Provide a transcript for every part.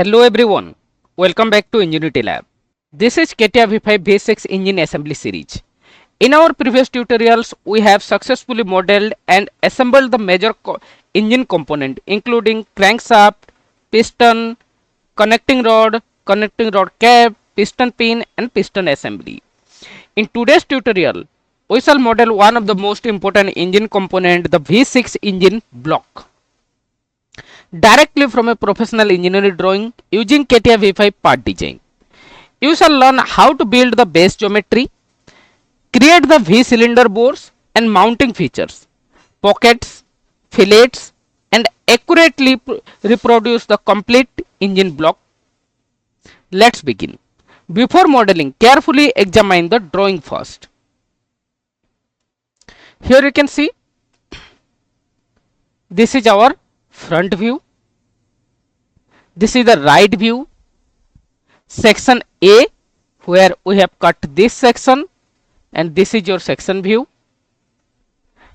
Hello everyone, welcome back to Enginuity Lab. This is CATIA V5 V6 engine assembly series. In our previous tutorials, we have successfully modeled and assembled the major engine component including crankshaft, piston, connecting rod cap, piston pin and piston assembly. In today's tutorial, we shall model one of the most important engine component, the V6 engine block, directly from a professional engineering drawing using CATIA V5 Part Design. You shall learn how to build the base geometry, create the V cylinder bores and mounting features, pockets, fillets and accurately reproduce the complete engine block. Let's begin. Before modeling, carefully examine the drawing first. Here you can see this is our front view. This is the right view. Section A, where we have cut this section, and this is your section view,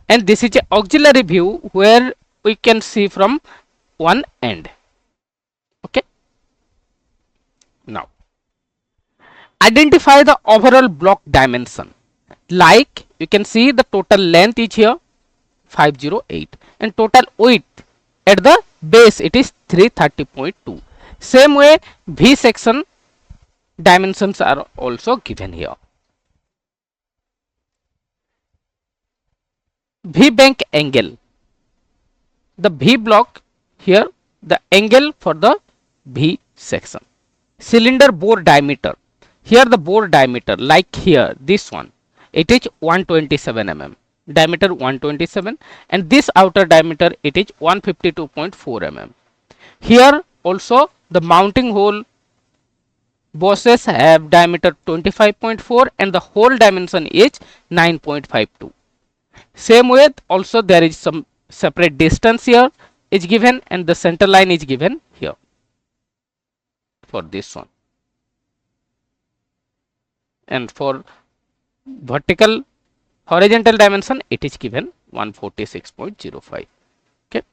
and this is a auxiliary view where we can see from one end. Okay, now identify the overall block dimension. Like you can see, the total length is here 508 and total width at the base it is 330.2. Same way V section dimensions are also given here. V bank angle, the V block here, the angle for the V section. Cylinder bore diameter, here the bore diameter, like here this one, it is 127 mm, diameter 127, and this outer diameter it is 152.4 mm. Here also the mounting hole bosses have diameter 25.4 and the hole dimension is 9.52. Same way also there is some separate distance here is given and the center line is given here for this one, and for vertical horizontal dimension it is given 146.05. Okay,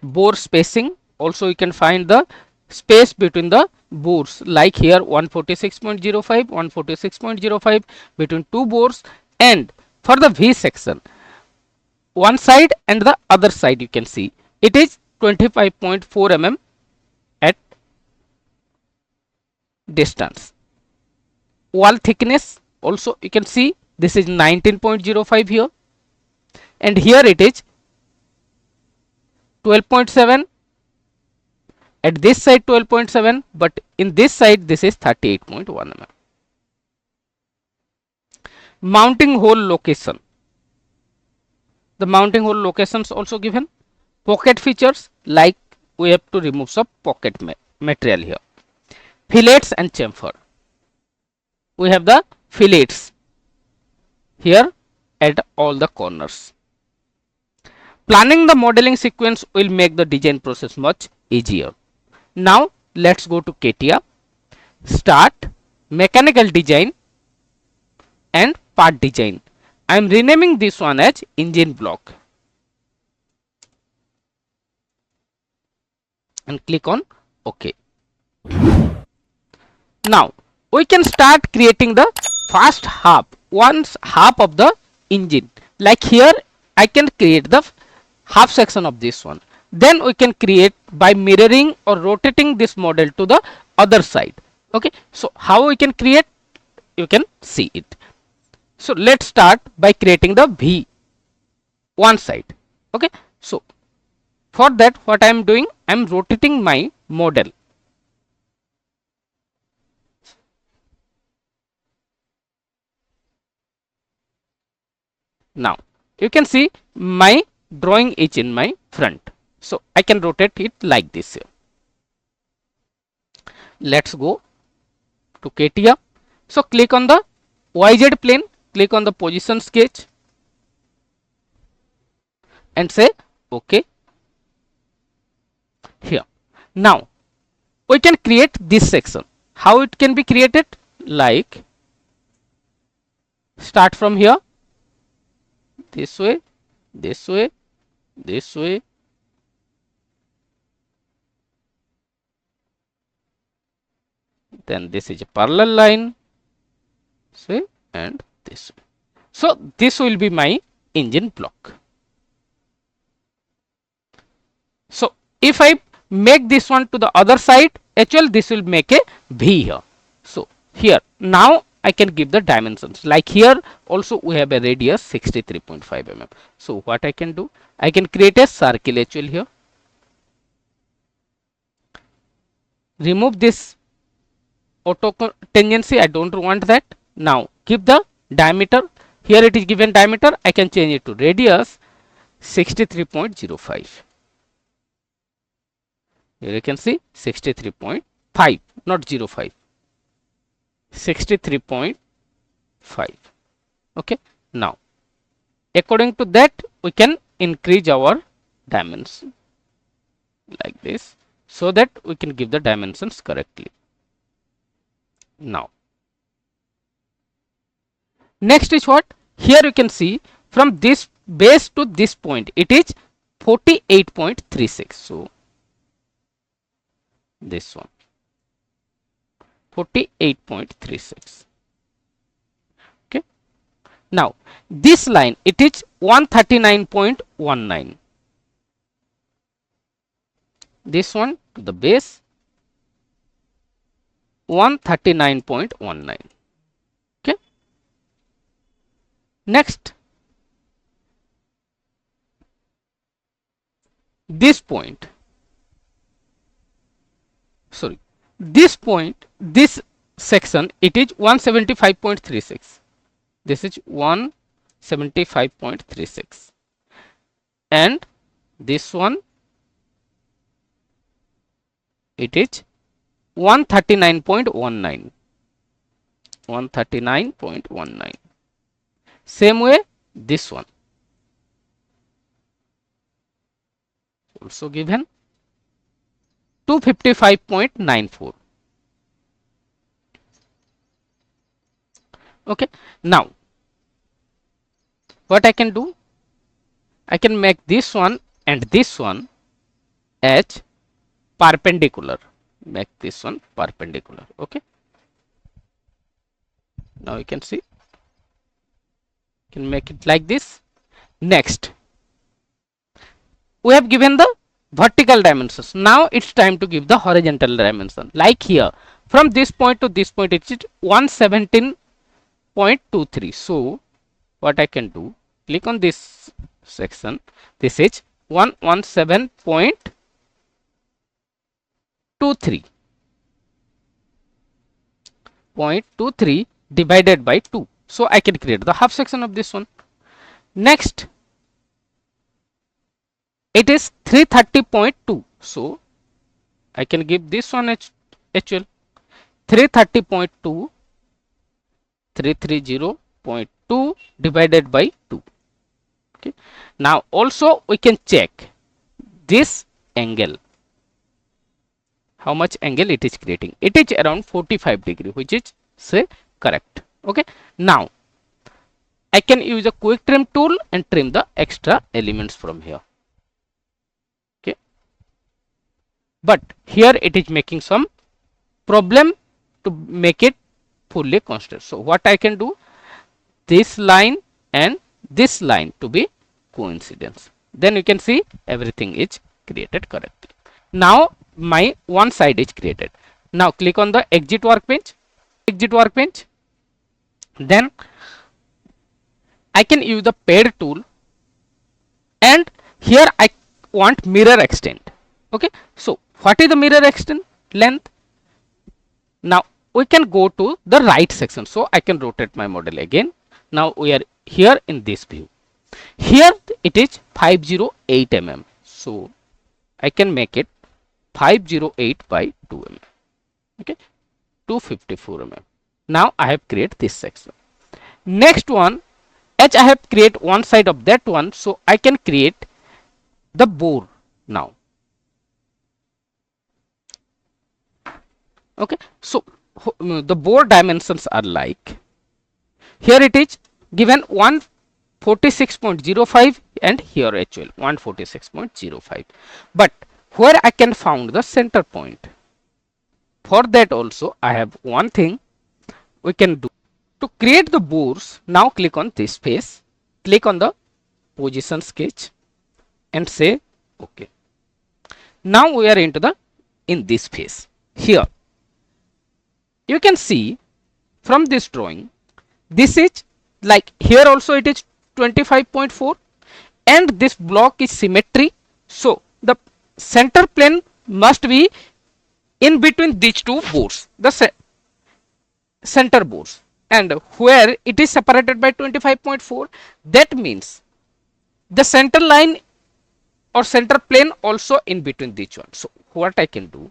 bore spacing, also you can find the space between the bores, like here 146.05, 146.05 between two bores, and for the V section, one side and the other side you can see it is 25.4 mm at distance. Wall thickness also you can see this is 19.05 here, and here it is 12.7, at this side 12.7, but in this side this is 38.1 mm. Mounting hole location, the mounting hole locations also given. Pocket features, like we have to remove some pocket material here. Fillets and chamfer, we have the fillets here at all the corners. Planning the modeling sequence will make the design process much easier. Now let's go to CATIA, start, mechanical design and part design. I am renaming this one as engine block and click on OK. Now we can start creating the first half, half of the engine. Like here I can create the half section of this one. Then we can create by mirroring or rotating this model to the other side. Okay, so how we can create, you can see it. So let's start by creating the V one side. Okay, so for that what I am doing, I am rotating my model. Now you can see my drawing is in my front, so I can rotate it like this here. Let's go to CATIA. So click on the YZ plane, click on the position sketch and say OK. Here now we can create this section. How it can be created? Like start from here, this way, this way, this way, then this is a parallel line, see, and this one. So this will be my engine block. So if I make this one to the other side, actually this will make a V here. So here now I can give the dimensions, like here also we have a radius 63.5 mm. So what I can do, I can create a circle actually here, remove this auto tangency, I don't want that. Now give the diameter, here it is given diameter, I can change it to radius 63.05. Here you can see 63.5, not 05, 63.5. Okay, now according to that we can increase our dimension like this, so that we can give the dimensions correctly. Now next is what, here you can see from this base to this point it is 48.36. so this one 48.36. okay, now this line it is 139.19, this one to the base 139.19. okay, next this point, sorry, this point, this section it is 175.36, this is 175.36, and this one it is 139.19, 139.19. same way this one also given 255.94. okay, now what I can do, I can make this one and this one as perpendicular, make this one perpendicular. okay, now you can see, can make it like this. Next we have given the vertical dimensions, now it's time to give the horizontal dimension, like here from this point to this point it is 117.23. so what I can do, click on this section, this is 117.23 divided by 2, so I can create the half section of this one. Next it is 330.2, so I can give this one actual 330.2, 330.2 divided by 2. okay, now also we can check this angle, how much angle it is creating, it is around 45 degree, which is say correct. okay, now I can use a quick trim tool and trim the extra elements from here. okay, but here it is making some problem to make it fully constant, so what I can do, this line and this line to be coincidence, then you can see everything is created correctly. Now my one side is created. Now click on the exit workbench, then I can use the pad tool, and here I want mirror extent. okay, so what is the mirror extent length? Now we can go to the right section, so I can rotate my model again. Now we are here in this view, here it is 508 mm, so I can make it 508 by 2 mm. okay, 254 mm. now I have created this section. Next one, as I have created one side of that one, so I can create the bore now. okay, so the bore dimensions are like, here it is given 146.05 and here actual 146.05, but where I can found the center point, For that also I have one thing we can do. To create the bores, now click on this face, click on the position sketch and say OK. Now we are in this phase. Here you can see from this drawing, this is like here also it is 25.4 and this block is symmetry. So the center plane must be in between these two bores, the center bores, and where it is separated by 25.4, that means the center line or center plane also in between these one. So what I can do,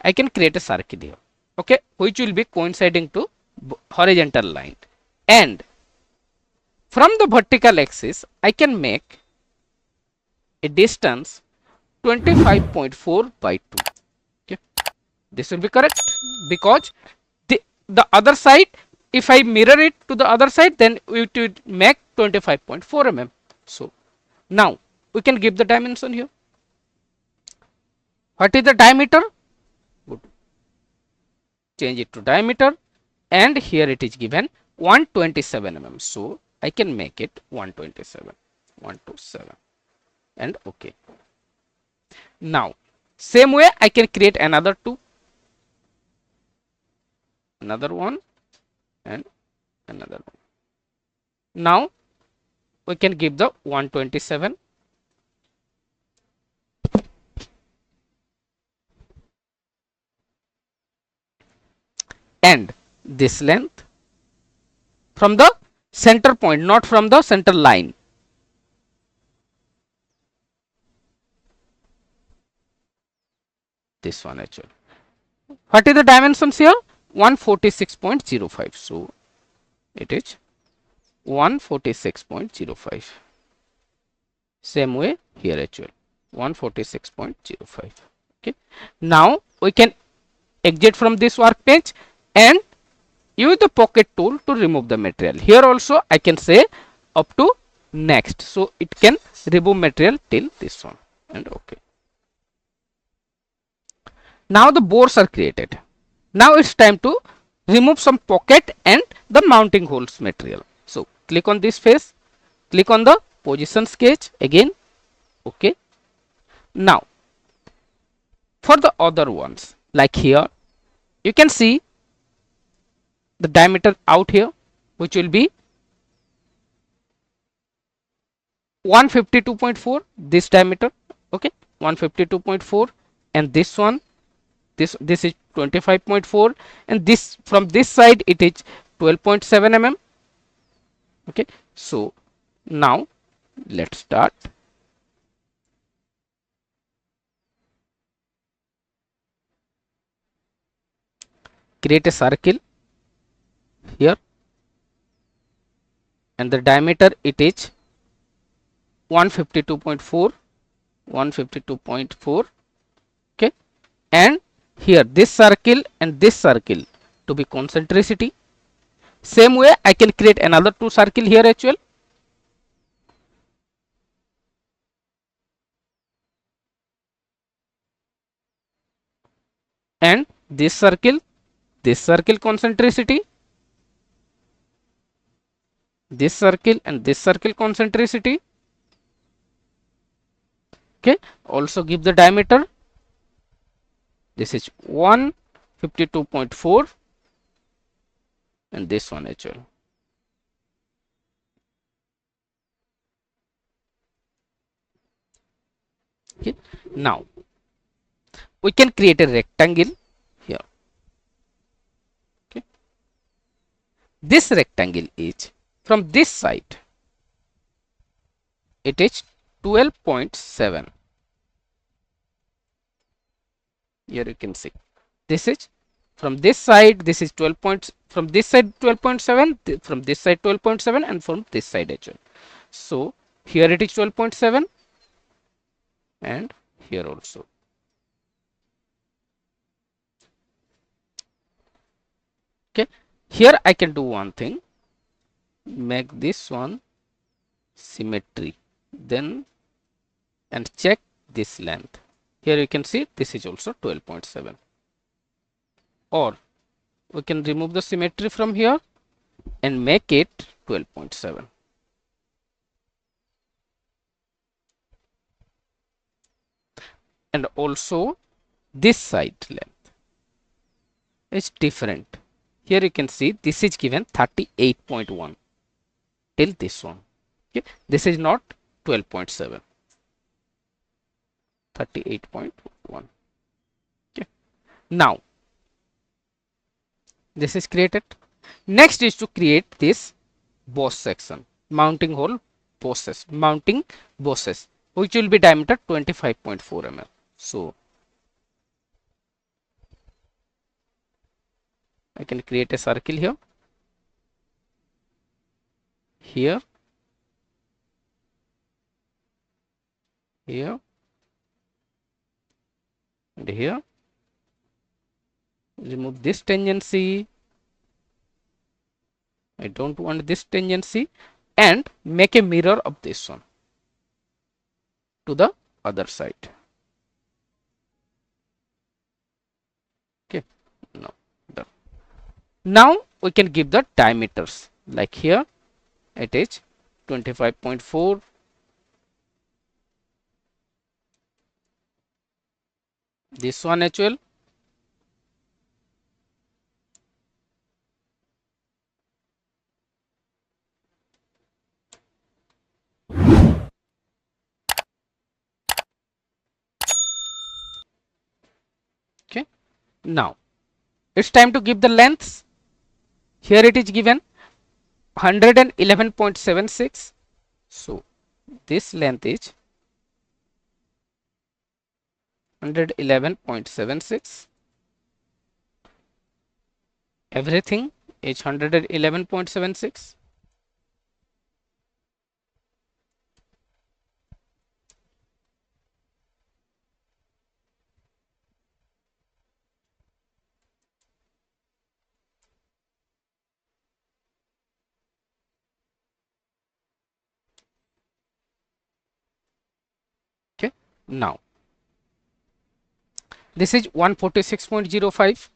I can create a circle here, okay, which will be coinciding to horizontal line, and from the vertical axis I can make a distance 25.4 by 2. Okay, this will be correct because the other side, if I mirror it to the other side, then it would make 25.4 mm. So now we can give the dimension here. What is the diameter? Good. Change it to diameter, and here it is given 127 mm. So I can make it 127, 127, and OK. Now same way I can create another two, another one, and another one. Now we can give the 127, and this length from the center point, not from the center line. This one actually. What is the dimensions here? 146.05. So it is 146.05. Same way here actually 146.05. Okay. Now we can exit from this workbench and use the pocket tool to remove the material. Here also I can say up to next. So it can remove material till this one, and OK. Now the bores are created. Now it's time to remove some pocket and the mounting holes material. So click on this face, click on the position sketch again. OK. Now for the other ones, like here you can see the diameter out here, which will be 152.4, this diameter. Okay, 152.4, and this one, this is 25.4, and this from this side it is 12.7 mm. Okay, so now let's start. Create a circle here, and the diameter it is 152.4, 152.4. Okay, and here this circle and this circle to be concentricity. Same way I can create another two circle here as well. And this circle concentricity, this circle and this circle concentricity. Okay, also give the diameter. This is 152.4, and this one as well. Okay, now we can create a rectangle here. Okay, this rectangle is from this side, it is 12.7. Here you can see this is from this side, this is 12 points, from this side 12.7, from this side 12.7, and from this side as well. So here it is 12.7, and here also. Okay, here I can do one thing, make this one symmetry, then and check this length. Here you can see this is also 12.7. or we can remove the symmetry from here and make it 12.7. And also this side length is different. Here you can see this is given 38.1 till this one. Okay, this is not 12.7, 38.1. Okay, now this is created. Next is to create this boss section, mounting hole bosses, mounting bosses, which will be diameter 25.4 mm. So I can create a circle here, here, here, and here. Remove this tangency. I don't want this tangency, and make a mirror of this one to the other side. Okay, now done. Now we can give the diameters, like here it is 25.4, this one as well. Okay, now it's time to give the lengths. Here it is given 111.76. So this length is 111.76. Everything is 111.76. Okay, now this is 146.05.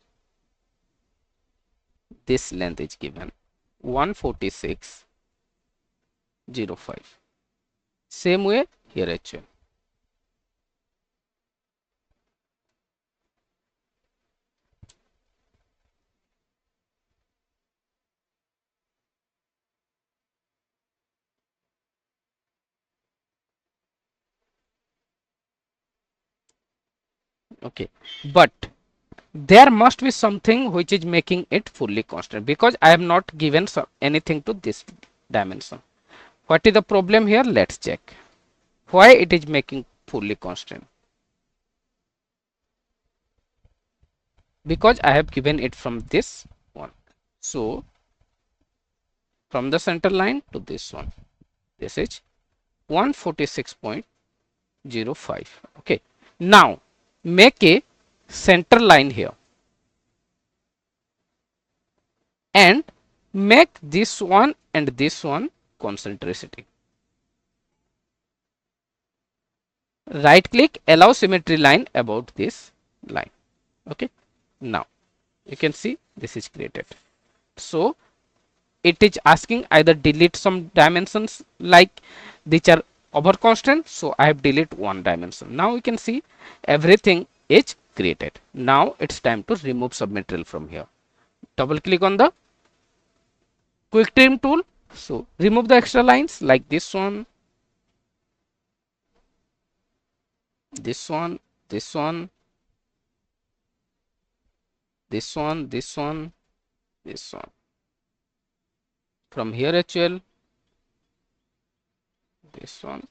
This length is given 146.05. Same way here as well. Okay, but there must be something which is making it fully constant, because I have not given anything to this dimension. What is the problem here? Let's check. Why it is making fully constant? Because I have given it from this one. So from the center line to this one, this is 146.05. Okay, now make a center line here and make this one and this one concentricity. Right click, allow symmetry line about this line. Okay, now you can see this is created. So it is asking either delete some dimensions, like these are over constant, so I have delete one dimension. Now you can see everything is created. Now it's time to remove submaterial from here. Double click on the quick trim tool, so remove the extra lines like this one, this one, this one, this one, this one, this one. From here as well, this one.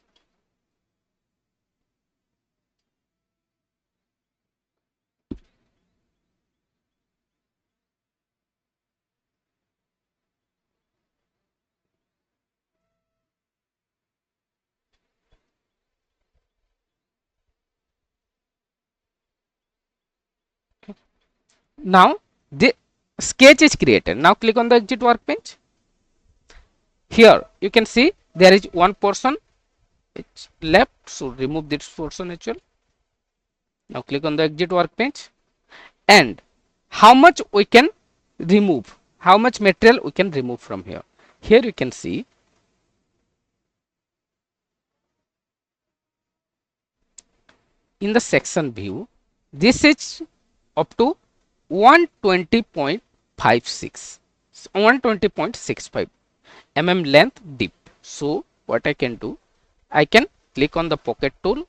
Now the sketch is created. Now click on the exit workbench. Here you can see there is one portion it's left, so remove this portion as well. Now click on the exit workbench and how much we can remove, how much material we can remove from here. Here you can see in the section view, this is up to 120.56, 120.65 length deep. So what I can do, I can click on the pocket tool.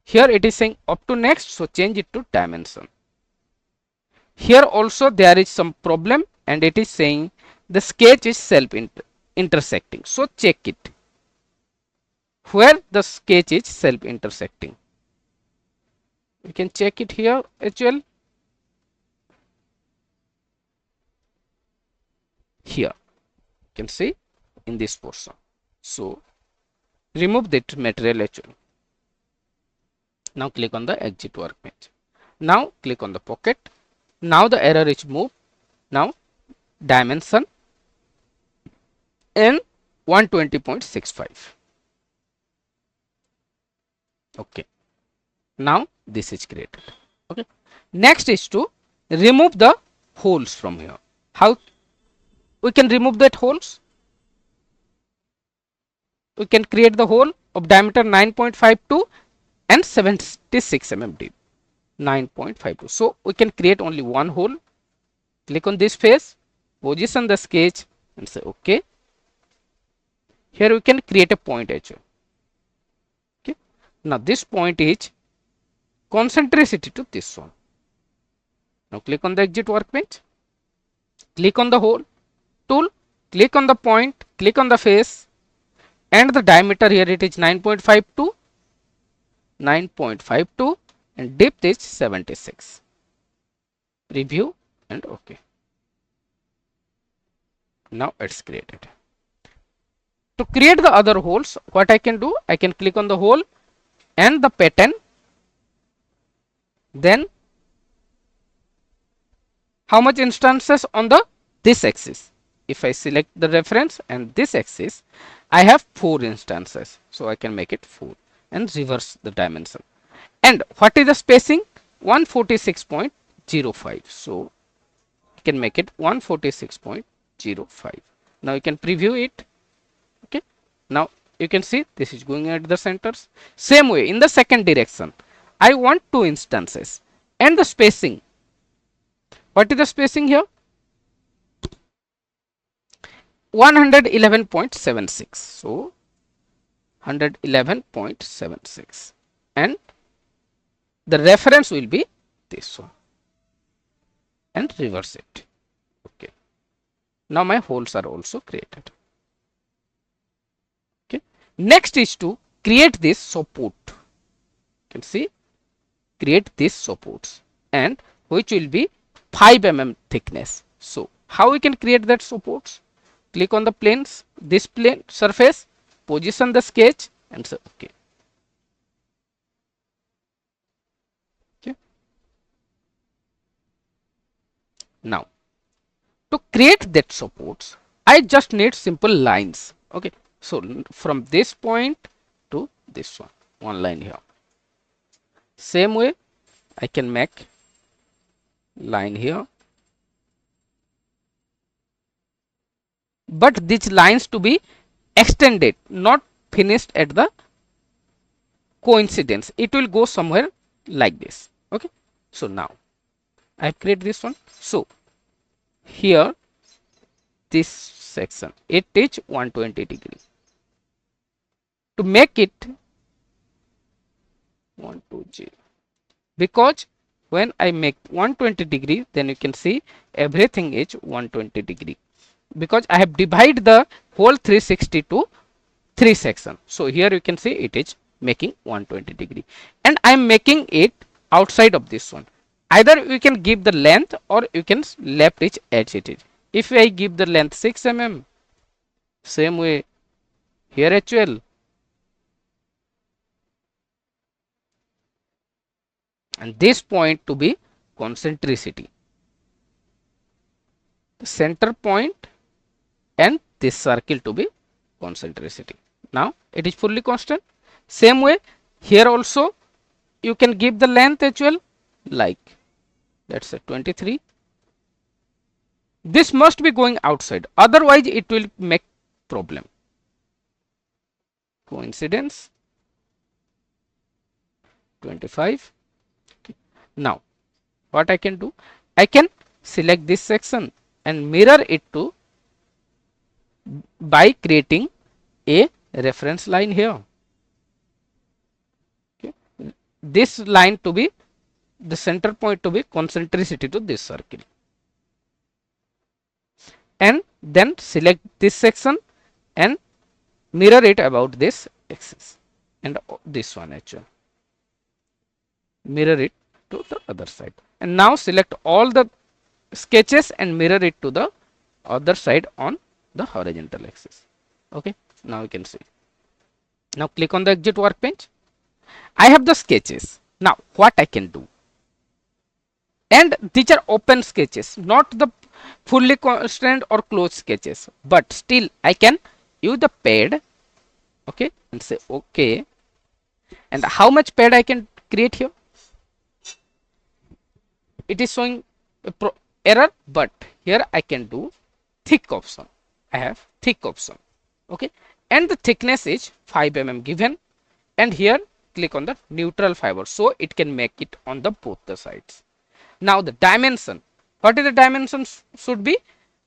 Here it is saying up to next, so change it to dimension. Here also there is some problem, and it is saying the sketch is self intersecting. So check it where the sketch is self intersecting. You can check it here as well. Here you can see in this portion. So remove that material as well. Now click on the exit workbench. Now click on the pocket. Now the error is moved. Now dimension in 120.65. Okay. Now this is created. Okay. Next is to remove the holes from here. How we can remove that holes? We can create the hole of diameter 9.52 and 76 mm deep. 9.52. So we can create only one hole. Click on this face, position the sketch and say okay. Here we can create a point edge. Okay. Now this point is concentricity to this one. Now click on the exit workbench. Click on the hole tool. Click on the point. Click on the face. And the diameter here it is 9.52. 9.52 and depth is 76. Preview and okay. Now it's created. To create the other holes, what I can do, I can click on the hole and the pattern. Then how much instances on the this axis? If I select the reference and this axis, I have 4 instances. So I can make it 4 and reverse the dimension. And what is the spacing? 146.05. So you can make it 146.05. Now you can preview it. Okay. Now you can see this is going at the centers. Same way in the second direction, I want 2 instances and the spacing. What is the spacing here? 111.76. So 111.76 and the reference will be this one and reverse it. Okay. Now my holes are also created. Okay. Next is to create this support. You can see create this supports and which will be 5 mm thickness. So how we can create that supports? Click on the planes, this plane surface, position the sketch and say okay. Okay. Now to create that supports, I just need simple lines. Okay. So from this point to this one line here. Same way I can make line here. But these lines to be extended, not finished at the coincidence. It will go somewhere like this. Okay. So now I create this one. So here this section it is 120 degree. To make it 120, because when I make 120 degree, then you can see everything is 120 degree. Because I have divided the whole 360 to 3 sections. So here you can see it is making 120 degree. And I am making it outside of this one. Either you can give the length or you can left it as it is. If I give the length 6 mm, same way here as well. And this point to be concentricity. The center point and this circle to be concentricity. Now it is fully constant. Same way here also you can give the length as well, like let's say 23. This must be going outside, otherwise it will make problem. Coincidence 25. Now what I can do, I can select this section and mirror it to by creating a reference line here. Okay. This line to be the center point to be concentricity to this circle, and then select this section and mirror it about this axis, and this one actually mirror it to the other side. And now select all the sketches and mirror it to the other side on the horizontal axis. Okay, now you can see. Now click on the exit workbench. I have the sketches. Now what I can do, and these are open sketches, not the fully constrained or closed sketches, but still I can use the pad. Okay, and say okay. And how much pad I can create here? It is showing a error, but here I can do thick option. I have thick option. Okay, and the thickness is 5 mm given, and here click on the neutral fiber so it can make it on the both the sides. Now the dimension, what is the dimension should be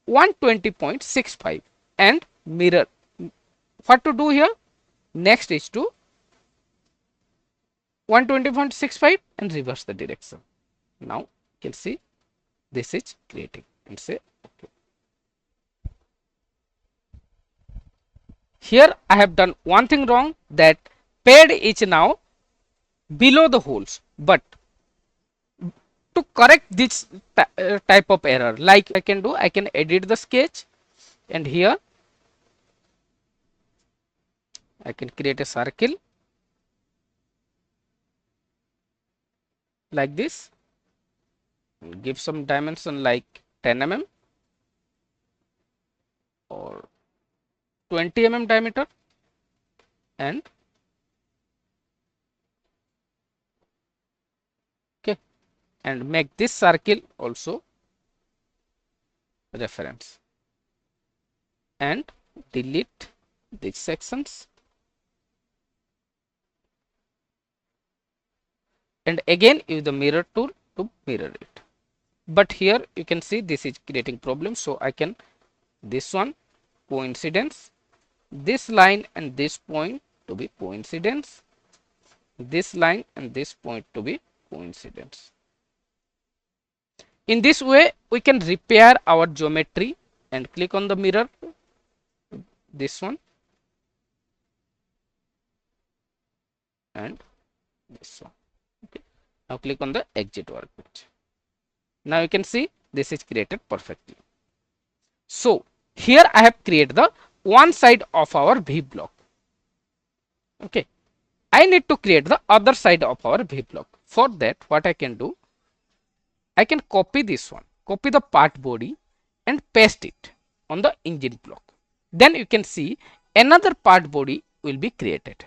120.65, and mirror. What to do here? Next is to 120.65 and reverse the direction. Now you can see this is creating, and say okay. Here I have done one thing wrong, that pad is now below the holes, but to correct this type of error, like I can do, I can edit the sketch, and here I can create a circle like this, give some dimension like 10 mm or 20 mm diameter, and okay, and make this circle also reference, and delete these sections, and again use the mirror tool to mirror it. But here you can see this is creating problem, so I can this one coincidence, this line and this point to be coincidence, this line and this point to be coincidence. In this way we can repair our geometry, and click on the mirror, this one and this one. Okay. Now click on the exit workbench. Now you can see this is created perfectly. So here I have created the one side of our V block. Okay, I need to create the other side of our V block. For that, what I can do, I can copy this one, copy the part body and paste it on the engine block. Then you can see another part body will be created.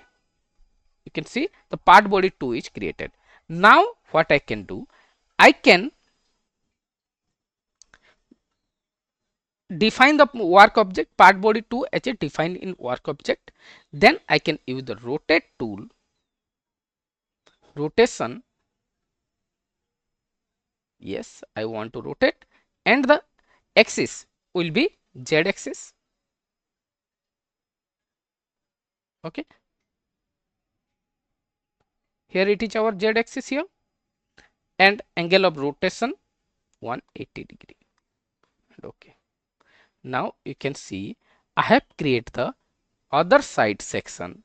You can see the part body 2 is created. Now what I can do, I can define the work object part body 2 as a defined in work object. Then I can use the rotate tool, rotation. Yes, I want to rotate, and the axis will be Z axis. Okay, here it is our Z axis here, and angle of rotation 180 degree. Okay, now you can see I have created the other side section.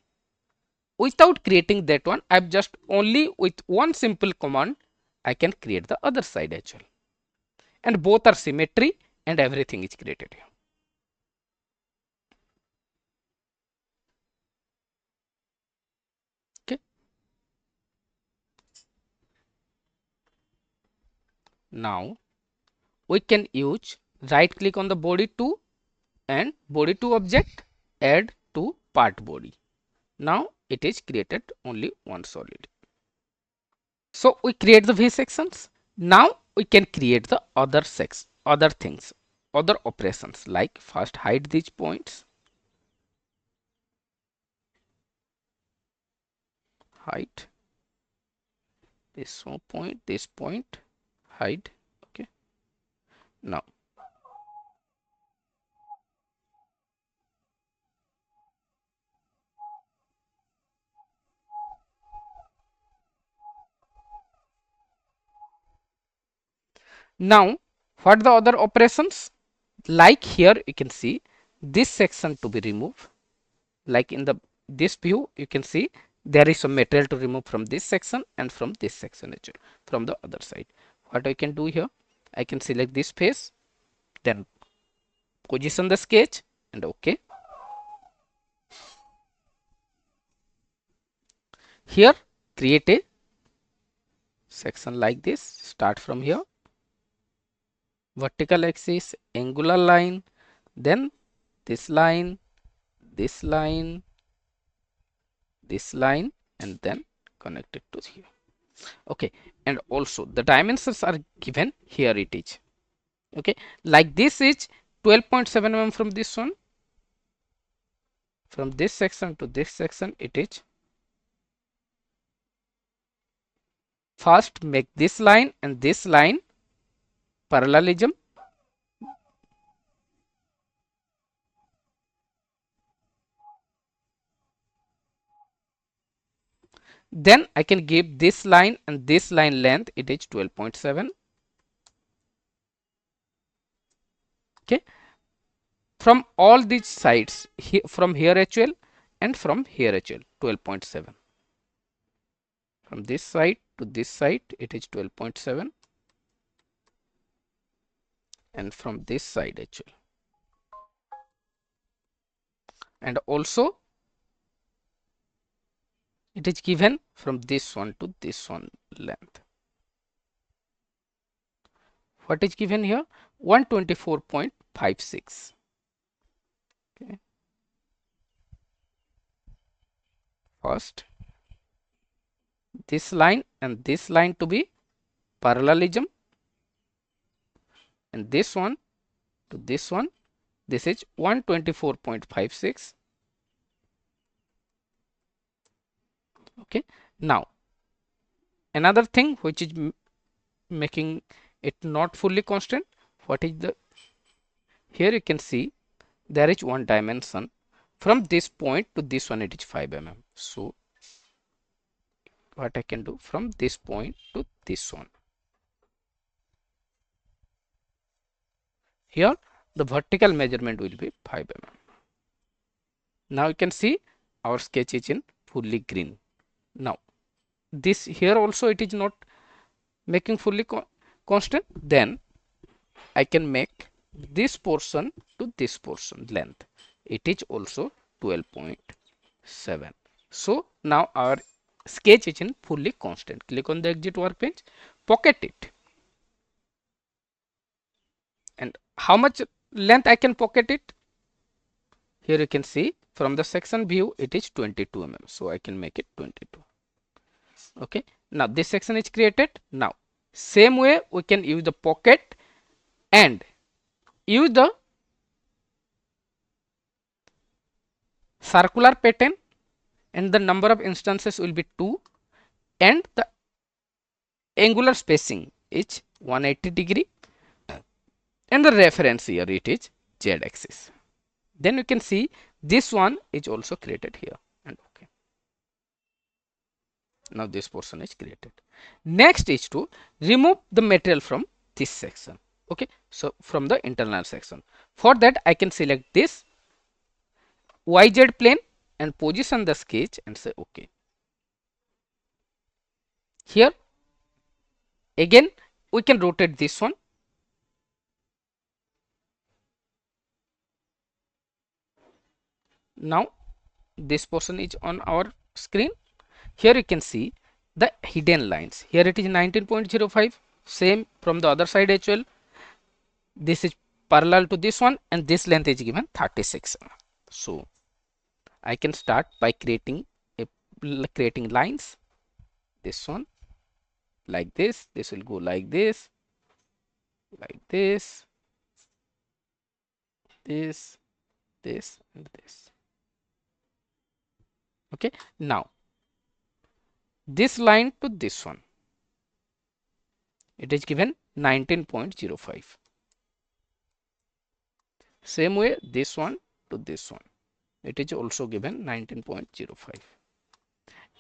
Without creating that one, I have just only with one simple command I can create the other side as well, and both are symmetry and everything is created here. Okay, now we can use right click on the body 2 and body 2 object, add to part body. Now it is created only one solid. So we create the V sections. Now we can create the other things, other operations, like first hide these points, hide this point, hide. Okay, now what the other operations, like here you can see this section to be removed, like in the this view you can see there is some material to remove from this section and from this section actually, from the other side. What I can do here, I can select this face, then position the sketch and OK. Here create a section like this, start from here, vertical axis, angular line, then this line, this line, this line, and then connect it to here. Okay, and also the dimensions are given here, it is okay, like this is 12.7 mm from this one, from this section to this section it is. First make this line and this line parallelism, then I can give this line and this line length, it is 12.7. Okay, from all these sides, from here HL and from here HL, 12.7. From this side to this side it is 12.7, and from this side HL, and also it is given from this one to this one length. What is given here? 124.56. Okay. First this line and this line to be parallelism, and this one to this one, this is 124.56. Okay, now another thing which is making it not fully constant, what is the, here you can see there is one dimension from this point to this one, it is 5 mm. So what I can do, from this point to this one, here the vertical measurement will be 5 mm. Now you can see our sketch is in fully green. Now this here also it is not making fully constant, then I can make this portion to this portion length, it is also 12.7. So now our sketch is in fully constant. Click on the exit workbench, pocket it, and how much length I can pocket it, here you can see from the section view it is 22 mm, so I can make it 22. Okay, now this section is created. Now same way we can use the pocket and use the circular pattern, and the number of instances will be 2, and the angular spacing is 180°, and the reference here it is z axis. Then you can see this one is also created here, and okay, now this portion is created. Next is to remove the material from this section. Okay, so from the internal section, for that I can select this YZ plane and position the sketch and say okay. Here again we can rotate this one. Now this portion is on our screen. Here you can see the hidden lines. Here it is 19.05, same from the other side as well. This is parallel to this one, and this length is given 36. So I can start by creating lines. This one like this will go like this, like this, this, this and this. Okay, now this line to this one, it is given 19.05. Same way this one to this one, it is also given 19.05.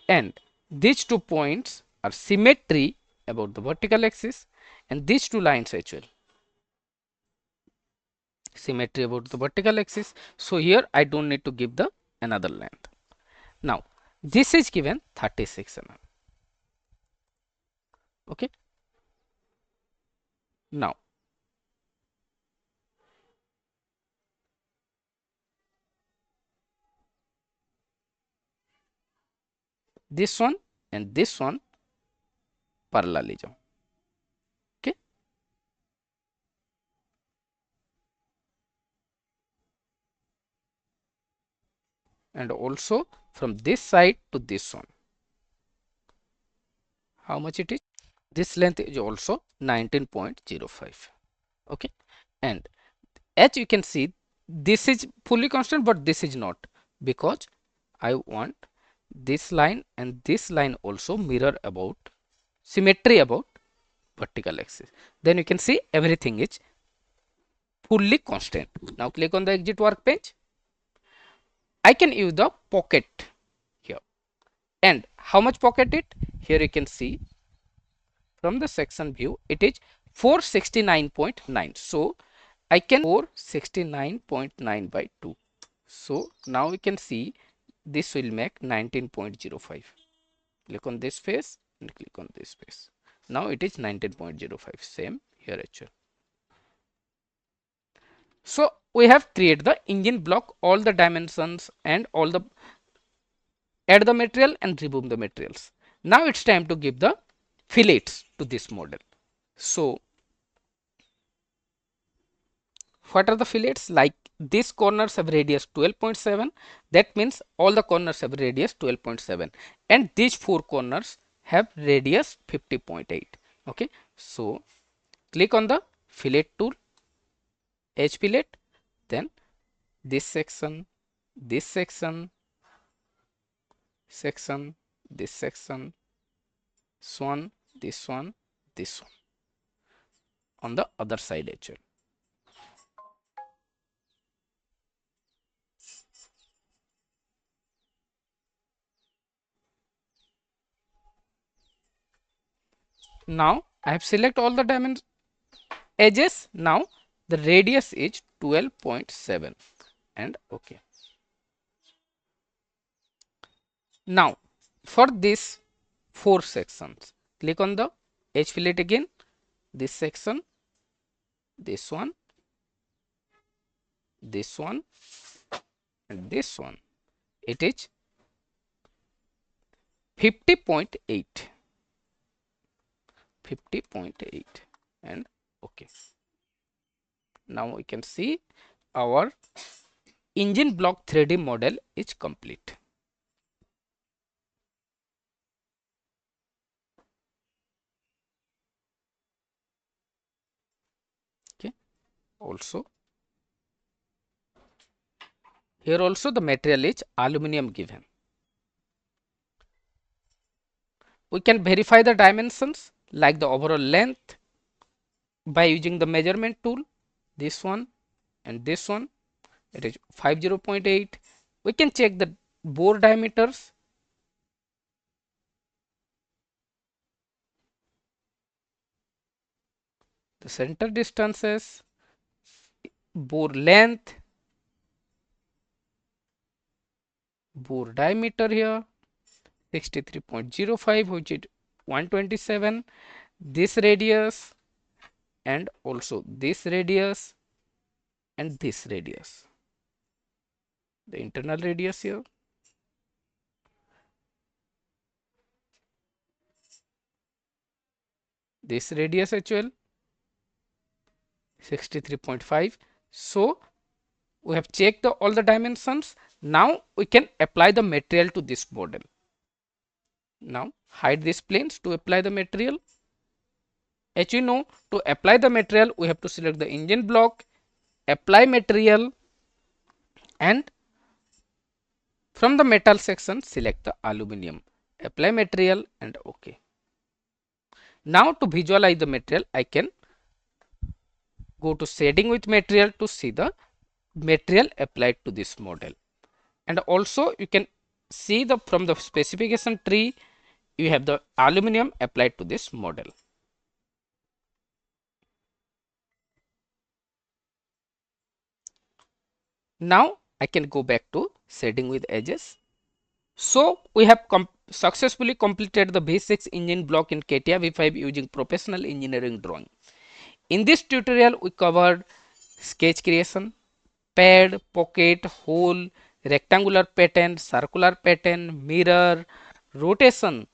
And these 2 points are symmetry about the vertical axis, and these 2 lines as well symmetry about the vertical axis. So here I don't need to give the another length. Now this is given 36 mm. Okay, now this one and this one parallel ले जाओ. Okay, and also from this side to this one, how much it is? This length is also 19.05. Okay, and as you can see, this is fully constant, but this is not, because I want this line and this line also mirror about symmetry about vertical axis. Then you can see everything is fully constant. Now click on the exit workbench. I can use the pocket here. And how much pocket it? Here you can see from the section view, it is 469.9. So I can 469.9 by 2. So now we can see this will make 19.05. Click on this face and click on this face. Now it is 19.05. Same here actually. So we have created the engine block, all the dimensions and all the add the material and remove the materials. Now it's time to give the fillets to this model. So what are the fillets? Like these corners have radius 12.7. That means all the corners have radius 12.7, and these 4 corners have radius 50.8. Okay, so click on the fillet tool, edge fillet, then this section, this section, this section, this one, this one on the other side actually. Now I have select all the dimensions edges. Now the radius is 12.7 and okay. Now for this 4 sections, click on the edge fillet again, this section, this one, this one and this one. It is 50.8, 50.8 and okay. Now we can see our engine block 3D model is complete. Okay, also here also the material is aluminum given. We can verify the dimensions like the overall length by using the measurement tool, this one and this one, it is 50.8. We can check the bore diameters, the center distances, bore length, bore diameter here 63.05, which is 127, this radius and also this radius and this radius, the internal radius here, this radius as well 63.5. So we have checked all the dimensions. Now we can apply the material to this model. Now hide these planes to apply the material. As you know, to apply the material, we have to select the engine block, apply material, and from the metal section, select the aluminum. Apply material and OK. Now to visualize the material, I can go to shading with material to see the material applied to this model. And also you can see the from the specification tree, you have the aluminum applied to this model. Now I can go back to shading with edges. So we have successfully completed the V6 engine block in CATIA V5 using professional engineering drawing. In this tutorial, we covered sketch creation, pad, pocket, hole, rectangular pattern, circular pattern, mirror, rotation,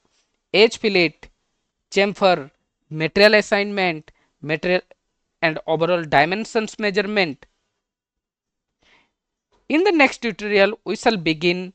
edge fillet, chamfer, material assignment, material and overall dimensions measurement. In the next tutorial, we shall begin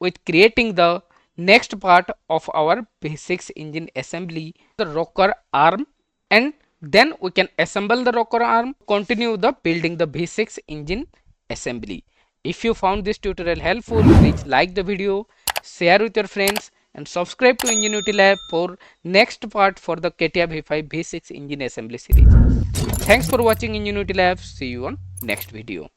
with creating the next part of our V6 engine assembly, the rocker arm, and then we can assemble the rocker arm, continue the building the V6 engine assembly. If you found this tutorial helpful, please like the video, share with your friends, and subscribe to Enginuity Lab for next part for the CATIA V5 V6 engine assembly series. Thanks for watching Enginuity Lab. See you on next video.